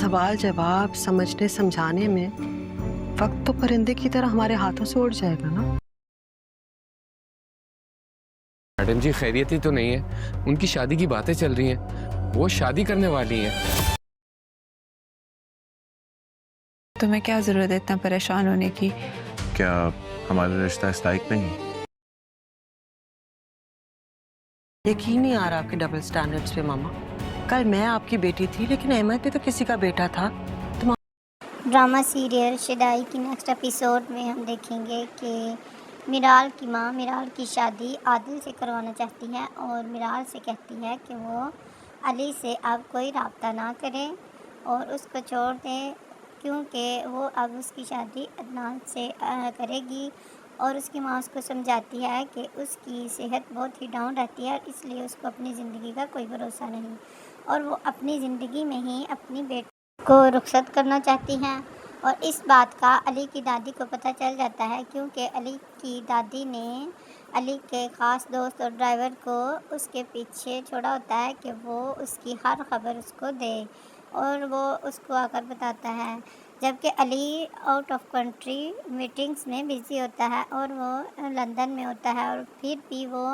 सवाल जवाब समझने समझाने में वक्त तो परिंदे की तरह हमारे हाथों से उड़ जाएगा ना। मैडम जी खैरियत ही तो नहीं है। उनकी शादी की बातें चल रही हैं, वो शादी करने वाली हैं। तुम्हें क्या जरूरत है इतना परेशान होने की? क्या हमारा रिश्ता इस लायक नहीं? यकीन नहीं आ रहा आपके डबल स्टैंडर्ड्स पे मामा। कल मैं आपकी बेटी थी लेकिन अहमद भी तो किसी का बेटा था। ड्रामा सीरियल शदाई की नेक्स्ट एपिसोड में हम देखेंगे कि मिराल की माँ मिराल की शादी आदिल से करवाना चाहती है और मिराल से कहती है कि वो अली से अब कोई रब्ता ना करें और उसको छोड़ दें, क्योंकि वो अब उसकी शादी अदनान से करेगी। और उसकी माँ उसको समझाती है कि उसकी सेहत बहुत ही डाउन रहती है और इसलिए उसको अपनी ज़िंदगी का कोई भरोसा नहीं और वो अपनी ज़िंदगी में ही अपनी बेटी को रुखसत करना चाहती हैं। और इस बात का अली की दादी को पता चल जाता है, क्योंकि अली की दादी ने अली के ख़ास दोस्त और ड्राइवर को उसके पीछे छोड़ा होता है कि वो उसकी हर खबर उसको दे और वो उसको आकर बताता है, जबकि Ali out of country meetings में बिज़ी होता है और वो लंदन में होता है और फिर भी वो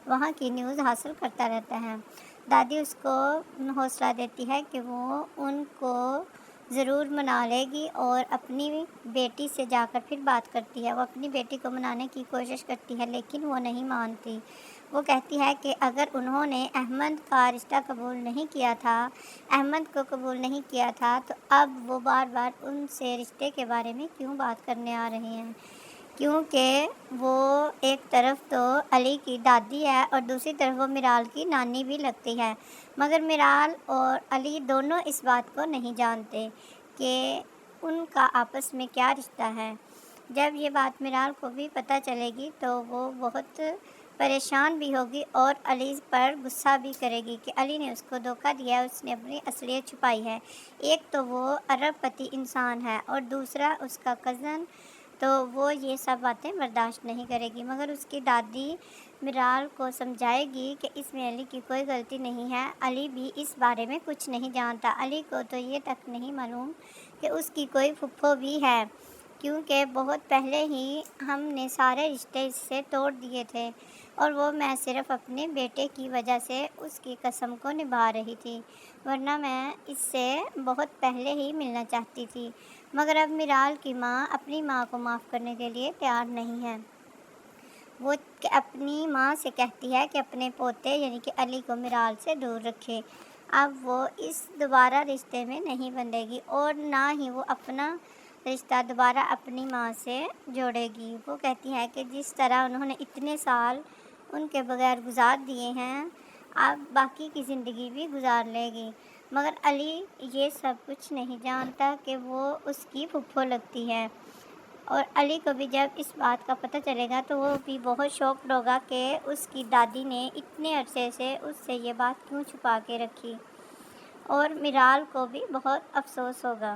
वहाँ की न्यूज़ हासिल करता रहता है। दादी उसको हौसला देती है कि वो उनको ज़रूर मना लेगी और अपनी बेटी से जाकर फिर बात करती है। वो अपनी बेटी को मनाने की कोशिश करती है लेकिन वो नहीं मानती। वो कहती है कि अगर उन्होंने अहमद का रिश्ता कबूल नहीं किया था, अहमद को कबूल नहीं किया था, तो अब वो बार बार उनसे रिश्ते के बारे में क्यों बात करने आ रहे हैं, क्योंकि वो एक तरफ तो अली की दादी है और दूसरी तरफ वो मिराल की नानी भी लगती है। मगर मिराल और अली दोनों इस बात को नहीं जानते कि उनका आपस में क्या रिश्ता है। जब ये बात मिराल को भी पता चलेगी तो वो बहुत परेशान भी होगी और अली पर गुस्सा भी करेगी कि अली ने उसको धोखा दिया, उसने अपनी असलियत छुपाई है। एक तो वो अरबपति इंसान है और दूसरा उसका कज़न, तो वो ये सब बातें बर्दाश्त नहीं करेगी। मगर उसकी दादी मिराल को समझाएगी कि इसमें अली की कोई गलती नहीं है, अली भी इस बारे में कुछ नहीं जानता। अली को तो ये तक नहीं मालूम कि उसकी कोई फुफ्फो भी है, क्योंकि बहुत पहले ही हमने सारे रिश्ते इससे तोड़ दिए थे और वो मैं सिर्फ़ अपने बेटे की वजह से उसकी कसम को निभा रही थी, वरना मैं इससे बहुत पहले ही मिलना चाहती थी। मगर अब मिराल की माँ अपनी माँ को माफ़ करने के लिए तैयार नहीं है। वो अपनी माँ से कहती है कि अपने पोते यानी कि अली को मिराल से दूर रखे। अब वो इस दोबारा रिश्ते में नहीं बंधेगी और ना ही वो अपना रिश्ता दोबारा अपनी माँ से जोड़ेगी। वो कहती है कि जिस तरह उन्होंने इतने साल उनके बगैर गुजार दिए हैं, अब बाकी की ज़िंदगी भी गुजार लेगी। मगर अली ये सब कुछ नहीं जानता कि वो उसकी फुफ्फो लगती है और अली को भी जब इस बात का पता चलेगा तो वो भी बहुत शॉक्ड होगा कि उसकी दादी ने इतने अरसे से उससे ये बात क्यों छुपा के रखी और मिराल को भी बहुत अफसोस होगा।